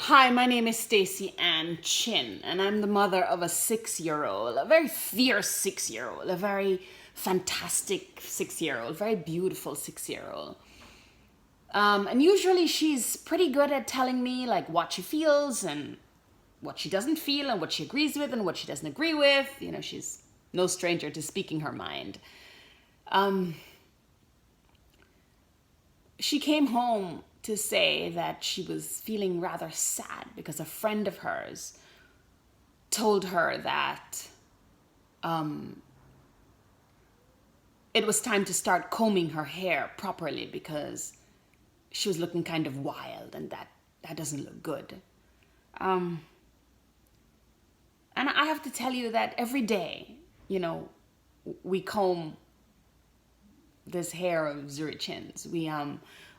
Hi, my name is Staceyann Chin, and I'm the mother of a 6-year-old, a very fierce 6-year-old, a very fantastic 6-year-old, very beautiful 6-year-old. And usually she's pretty good at telling me like what she feels and what she doesn't feel and what she agrees with and what she doesn't agree with. You know, she's no stranger to speaking her mind. She came home to say that she was feeling rather sad because a friend of hers told her that it was time to start combing her hair properly because she was looking kind of wild, and that doesn't look good. And I have to tell you that every day, you know, we comb this hair of Zuri Chin's.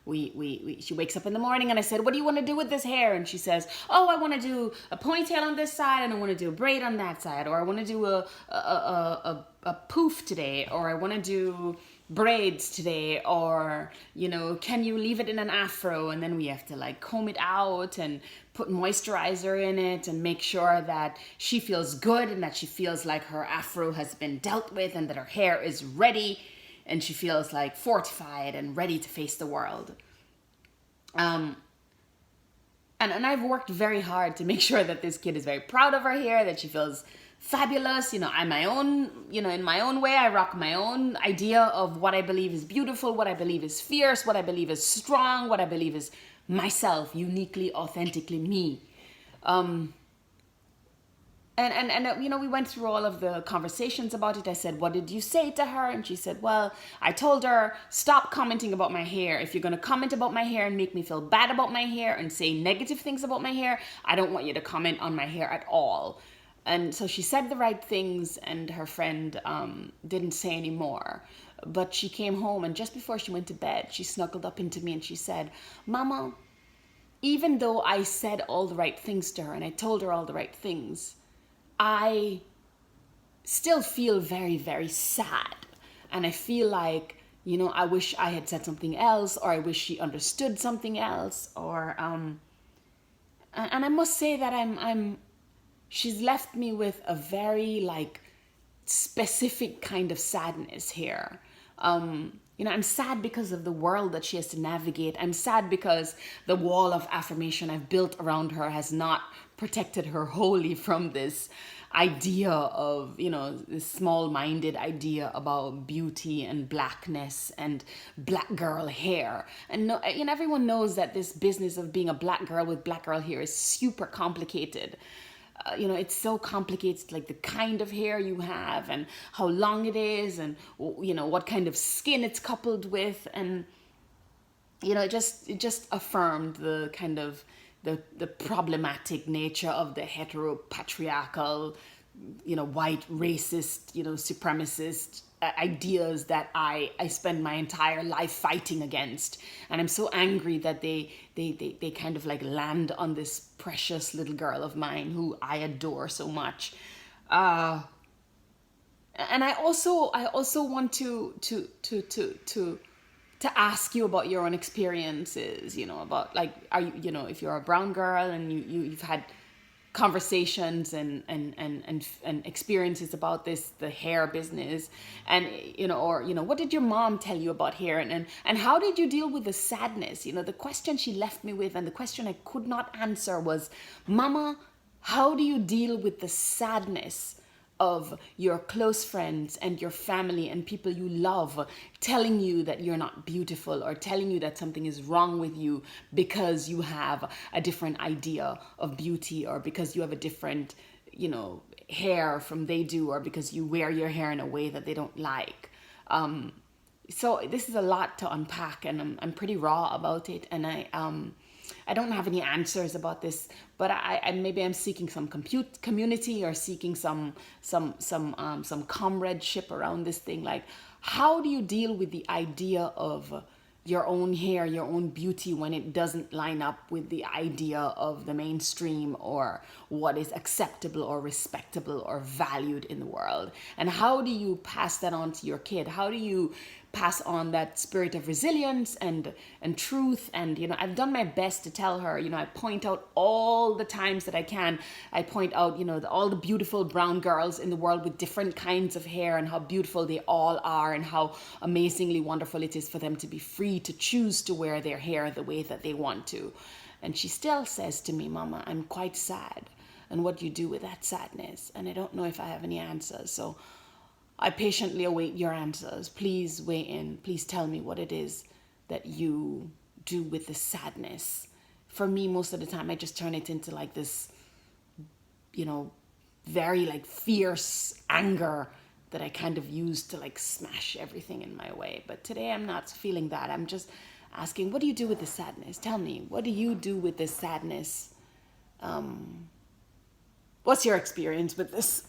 She wakes up in the morning and I said, what do you want to do with this hair? And she says, oh, I want to do a ponytail on this side and I want to do a braid on that side, or I want to do a poof today, or I want to do braids today, or, you know, can you leave it in an afro? And then we have to like comb it out and put moisturizer in it and make sure that she feels good and that she feels like her afro has been dealt with and that her hair is ready and she feels like fortified and ready to face the world. And I've worked very hard to make sure that this kid is very proud of her hair, that she feels fabulous. You know, in my own way, I rock my own idea of what I believe is beautiful, what I believe is fierce, what I believe is strong, what I believe is myself, uniquely, authentically me. And you know, we went through all of the conversations about it. I said, what did you say to her? And she said, well, I told her, stop commenting about my hair. If you're going to comment about my hair and make me feel bad about my hair and say negative things about my hair, I don't want you to comment on my hair at all. And so she said the right things, and her friend didn't say any more. But she came home, and just before she went to bed, she snuggled up into me and she said, Mama, even though I said all the right things to her and I told her all the right things, I still feel very, very sad. And I feel like, you know, I wish I had said something else, or I wish she understood something else, or, and I must say that she's left me with a very like specific kind of sadness here. You know, I'm sad because of the world that she has to navigate. I'm sad because the wall of affirmation I've built around her has not protected her wholly from this idea of, you know, this small-minded idea about beauty and blackness and black girl hair. And no, you know, everyone knows that this business of being a black girl with black girl hair is super complicated. You know, it's so complicated, like the kind of hair you have and how long it is and, you know, what kind of skin it's coupled with. And, you know, it just affirmed the kind of the problematic nature of the heteropatriarchal, you know, white racist, you know, supremacist ideas that I spend my entire life fighting against. And I'm so angry that they kind of like land on this precious little girl of mine who I adore so much. And I also want to ask you about your own experiences, you know, about like, are you, you know, if you're a brown girl and you've had conversations and experiences about the hair business, and, you know, or, you know, what did your mom tell you about hair, and how did you deal with the sadness? You know, the question she left me with, and the question I could not answer, was, Mama, how do you deal with the sadness of your close friends and your family and people you love telling you that you're not beautiful, or telling you that something is wrong with you because you have a different idea of beauty, or because you have a different, you know, hair from they do, or because you wear your hair in a way that they don't like. So this is a lot to unpack, and I'm pretty raw about it, and I don't have any answers about this, but I maybe I'm seeking some community, or seeking some comradeship around this thing. Like, how do you deal with the idea of your own hair, your own beauty, when it doesn't line up with the idea of the mainstream, or what is acceptable or respectable or valued in the world? And how do you pass that on to your kid? How do you pass on that spirit of resilience and truth. And I've done my best to tell her. I point out all the times that I can. I point out all the beautiful brown girls in the world with different kinds of hair, and how beautiful they all are, and how amazingly wonderful it is for them to be free to choose to wear their hair the way that they want to. And she still says to me, Mama, I'm quite sad, and what do you do with that sadness? And I don't know if I have any answers. So I patiently await your answers. Please weigh in. Please tell me what it is that you do with the sadness. For me, most of the time, I just turn it into like this, very like fierce anger that I kind of use to like smash everything in my way. But today I'm not feeling that. I'm just asking, what do you do with the sadness? Tell me, what do you do with this sadness? What's your experience with this?